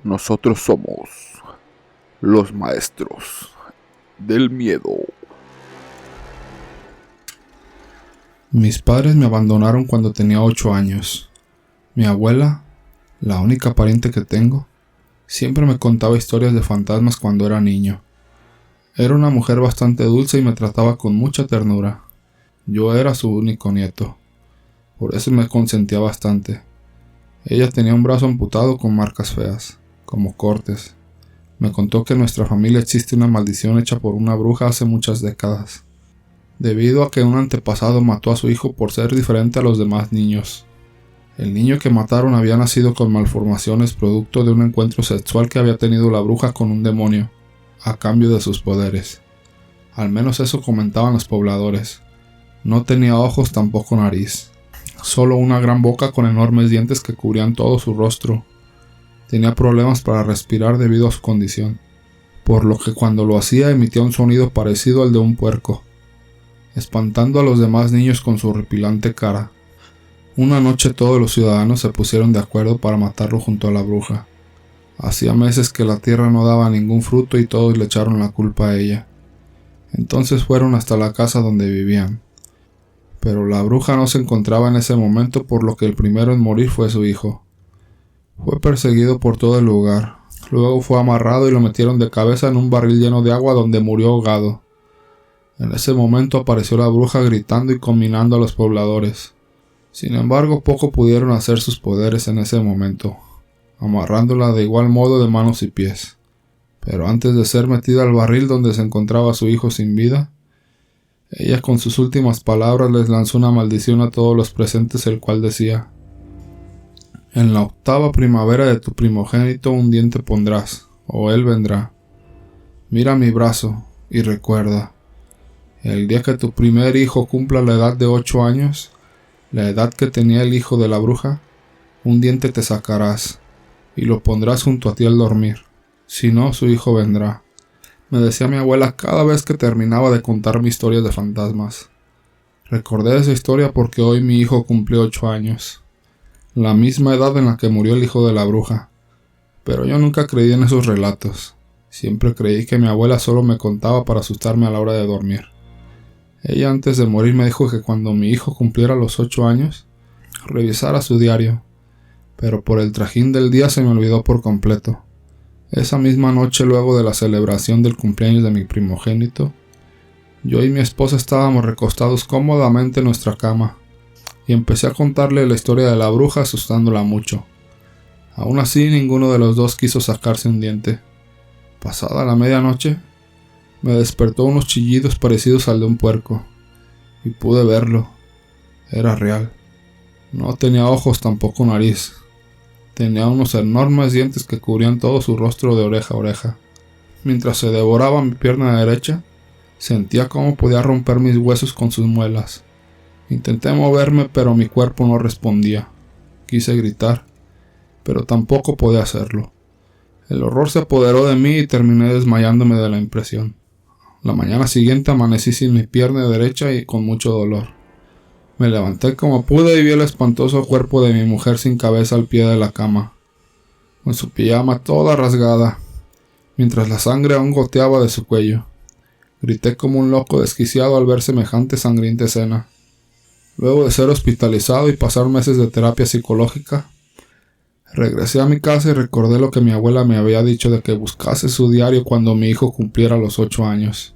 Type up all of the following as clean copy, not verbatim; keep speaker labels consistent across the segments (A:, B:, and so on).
A: Nosotros somos los maestros del miedo.
B: Mis padres me abandonaron cuando tenía 8 años. Mi abuela, la única pariente que tengo, siempre me contaba historias de fantasmas cuando era niño. Era una mujer bastante dulce y me trataba con mucha ternura. Yo era su único nieto. Por eso me consentía bastante. Ella tenía un brazo amputado con marcas feas, como cortes. Me contó que en nuestra familia existe una maldición hecha por una bruja hace muchas décadas, debido a que un antepasado mató a su hijo por ser diferente a los demás niños. El niño que mataron había nacido con malformaciones producto de un encuentro sexual que había tenido la bruja con un demonio, a cambio de sus poderes. Al menos eso comentaban los pobladores. No tenía ojos, tampoco nariz. Solo una gran boca con enormes dientes que cubrían todo su rostro. Tenía problemas para respirar debido a su condición, por lo que cuando lo hacía emitía un sonido parecido al de un puerco, espantando a los demás niños con su horripilante cara. Una noche todos los ciudadanos se pusieron de acuerdo para matarlo junto a la bruja. Hacía meses que la tierra no daba ningún fruto y todos le echaron la culpa a ella. Entonces fueron hasta la casa donde vivían. Pero la bruja no se encontraba en ese momento, por lo que el primero en morir fue su hijo. Fue perseguido por todo el lugar. Luego fue amarrado y lo metieron de cabeza en un barril lleno de agua donde murió ahogado. En ese momento apareció la bruja gritando y conminando a los pobladores. Sin embargo, poco pudieron hacer sus poderes en ese momento, amarrándola de igual modo de manos y pies. Pero antes de ser metida al barril donde se encontraba su hijo sin vida, ella con sus últimas palabras les lanzó una maldición a todos los presentes, el cual decía: en la 8ª primavera de tu primogénito un diente pondrás, o él vendrá. Mira mi brazo, y recuerda, el día que tu primer hijo cumpla la edad de 8 años, la edad que tenía el hijo de la bruja, un diente te sacarás, y lo pondrás junto a ti al dormir. Si no, su hijo vendrá. Me decía mi abuela cada vez que terminaba de contarme historias de fantasmas. Recordé esa historia porque hoy mi hijo cumplió 8 años. La misma edad en la que murió el hijo de la bruja. Pero yo nunca creí en esos relatos. Siempre creí que mi abuela solo me contaba para asustarme a la hora de dormir. Ella antes de morir me dijo que cuando mi hijo cumpliera los 8 años, revisara su diario. Pero por el trajín del día se me olvidó por completo. Esa misma noche, luego de la celebración del cumpleaños de mi primogénito, yo y mi esposa estábamos recostados cómodamente en nuestra cama, y empecé a contarle la historia de la bruja asustándola mucho. Aún así, ninguno de los dos quiso sacarse un diente. Pasada la medianoche, me despertó unos chillidos parecidos al de un puerco, y pude verlo. Era real. No tenía ojos, tampoco nariz. Tenía unos enormes dientes que cubrían todo su rostro de oreja a oreja. Mientras se devoraba mi pierna derecha, sentía cómo podía romper mis huesos con sus muelas. Intenté moverme, pero mi cuerpo no respondía. Quise gritar, pero tampoco podía hacerlo. El horror se apoderó de mí y terminé desmayándome de la impresión. La mañana siguiente amanecí sin mi pierna derecha y con mucho dolor. Me levanté como pude y vi el espantoso cuerpo de mi mujer sin cabeza al pie de la cama, con su pijama toda rasgada, mientras la sangre aún goteaba de su cuello. Grité como un loco desquiciado al ver semejante sangrienta escena. Luego de ser hospitalizado y pasar meses de terapia psicológica, regresé a mi casa y recordé lo que mi abuela me había dicho de que buscase su diario cuando mi hijo cumpliera los 8 años.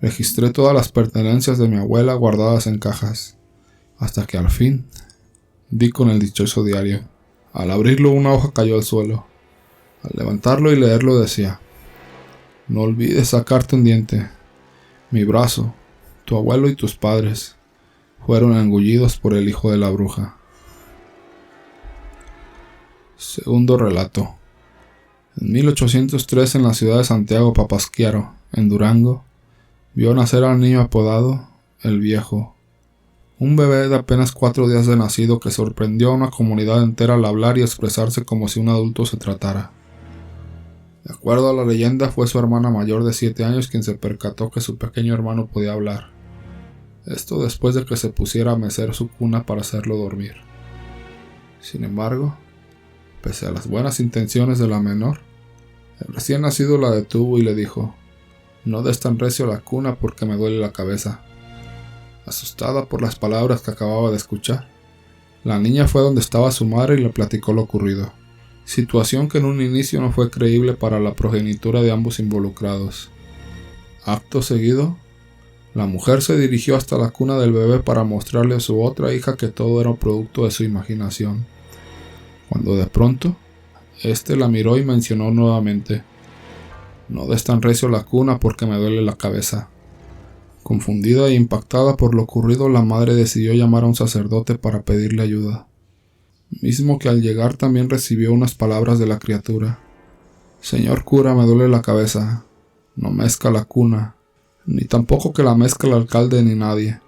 B: Registré todas las pertenencias de mi abuela guardadas en cajas, hasta que al fin di con el dichoso diario. Al abrirlo, una hoja cayó al suelo. Al levantarlo y leerlo decía: no olvides sacarte un diente. Mi brazo, tu abuelo y tus padres fueron engullidos por el hijo de la bruja. Segundo relato. En 1803, en la ciudad de Santiago Papasquiaro, en Durango, vio nacer al niño apodado El Viejo, un bebé de apenas 4 días de nacido que sorprendió a una comunidad entera al hablar y expresarse como si un adulto se tratara. De acuerdo a la leyenda, fue su hermana mayor de 7 años quien se percató que su pequeño hermano podía hablar. Esto después de que se pusiera a mecer su cuna para hacerlo dormir. Sin embargo, Pese a las buenas intenciones de la menor, el recién nacido la detuvo y le dijo: «No des tan recio a la cuna porque me duele la cabeza». Asustada por las palabras que acababa de escuchar, la niña fue donde estaba su madre y le platicó lo ocurrido, situación que en un inicio no fue creíble para la progenitura de ambos involucrados. Acto seguido, la mujer se dirigió hasta la cuna del bebé para mostrarle a su otra hija que todo era producto de su imaginación, cuando de pronto, éste la miró y mencionó nuevamente: «No des tan recio a la cuna porque me duele la cabeza». Confundida e impactada por lo ocurrido, la madre decidió llamar a un sacerdote para pedirle ayuda, mismo que al llegar también recibió unas palabras de la criatura: «Señor cura, me duele la cabeza, no mezca la cuna, ni tampoco que la mezcle el alcalde ni nadie».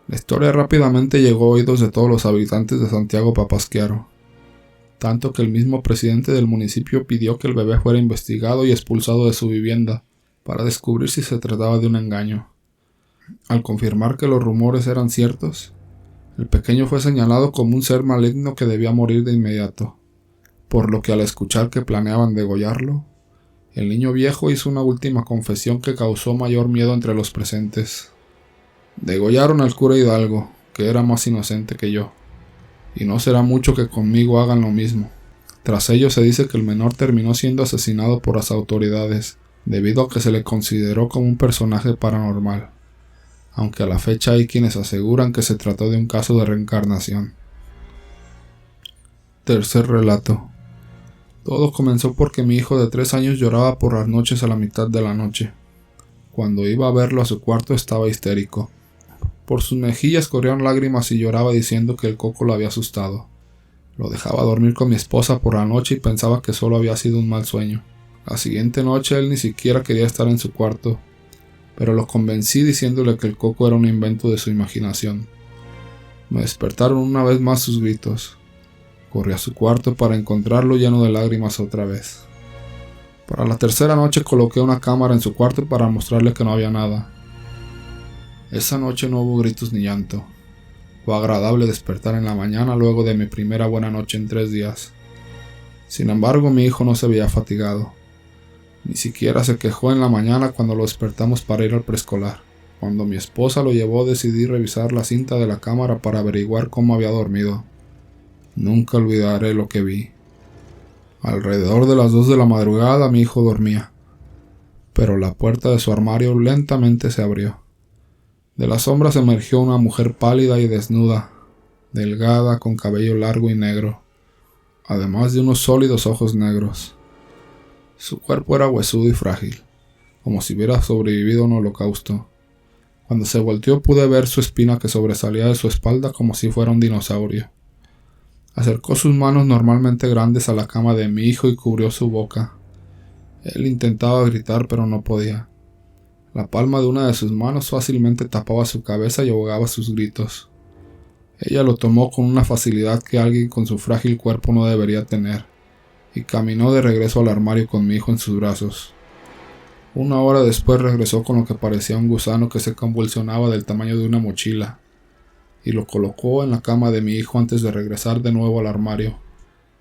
B: La historia rápidamente llegó a oídos de todos los habitantes de Santiago Papasquiaro, tanto que el mismo presidente del municipio pidió que el bebé fuera investigado y expulsado de su vivienda para descubrir si se trataba de un engaño. Al confirmar que los rumores eran ciertos, el pequeño fue señalado como un ser maligno que debía morir de inmediato, por lo que al escuchar que planeaban degollarlo, el niño viejo hizo una última confesión que causó mayor miedo entre los presentes. «Degollaron al cura Hidalgo, que era más inocente que yo, y no será mucho que conmigo hagan lo mismo». Tras ello se dice que el menor terminó siendo asesinado por las autoridades, debido a que se le consideró como un personaje paranormal, aunque a la fecha hay quienes aseguran que se trató de un caso de reencarnación. Tercer relato. Todo comenzó porque mi hijo de 3 años lloraba por las noches a la mitad de la noche. Cuando iba a verlo a su cuarto estaba histérico. Por sus mejillas corrían lágrimas y lloraba diciendo que el coco lo había asustado. Lo dejaba dormir con mi esposa por la noche y pensaba que solo había sido un mal sueño. La siguiente noche él ni siquiera quería estar en su cuarto, pero lo convencí diciéndole que el coco era un invento de su imaginación. Me despertaron una vez más sus gritos. Corrí a su cuarto para encontrarlo lleno de lágrimas otra vez. Para la tercera noche coloqué una cámara en su cuarto para mostrarle que no había nada. Esa noche no hubo gritos ni llanto. Fue agradable despertar en la mañana luego de mi primera buena noche en 3 días. Sin embargo, mi hijo no se veía fatigado. Ni siquiera se quejó en la mañana cuando lo despertamos para ir al preescolar. Cuando mi esposa lo llevó, decidí revisar la cinta de la cámara para averiguar cómo había dormido. Nunca olvidaré lo que vi. Alrededor de las 2 de la madrugada mi hijo dormía, pero la puerta de su armario lentamente se abrió. De las sombras emergió una mujer pálida y desnuda, delgada, con cabello largo y negro, además de unos sólidos ojos negros. Su cuerpo era huesudo y frágil, como si hubiera sobrevivido a un holocausto. Cuando se volteó pude ver su espina que sobresalía de su espalda como si fuera un dinosaurio. Acercó sus manos normalmente grandes a la cama de mi hijo y cubrió su boca. Él intentaba gritar pero no podía. La palma de una de sus manos fácilmente tapaba su cabeza y ahogaba sus gritos. Ella lo tomó con una facilidad que alguien con su frágil cuerpo no debería tener, y caminó de regreso al armario con mi hijo en sus brazos. 1 hora después regresó con lo que parecía un gusano que se convulsionaba del tamaño de una mochila, y lo colocó en la cama de mi hijo antes de regresar de nuevo al armario.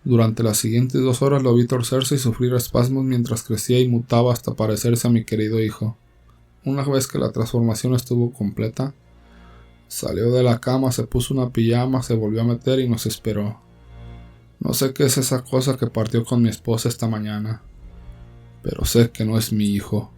B: Durante las siguientes 2 horas lo vi torcerse y sufrir espasmos mientras crecía y mutaba hasta parecerse a mi querido hijo. Una vez que la transformación estuvo completa, salió de la cama, se puso una pijama, se volvió a meter y nos esperó. No sé qué es esa cosa que partió con mi esposa esta mañana, pero sé que no es mi hijo.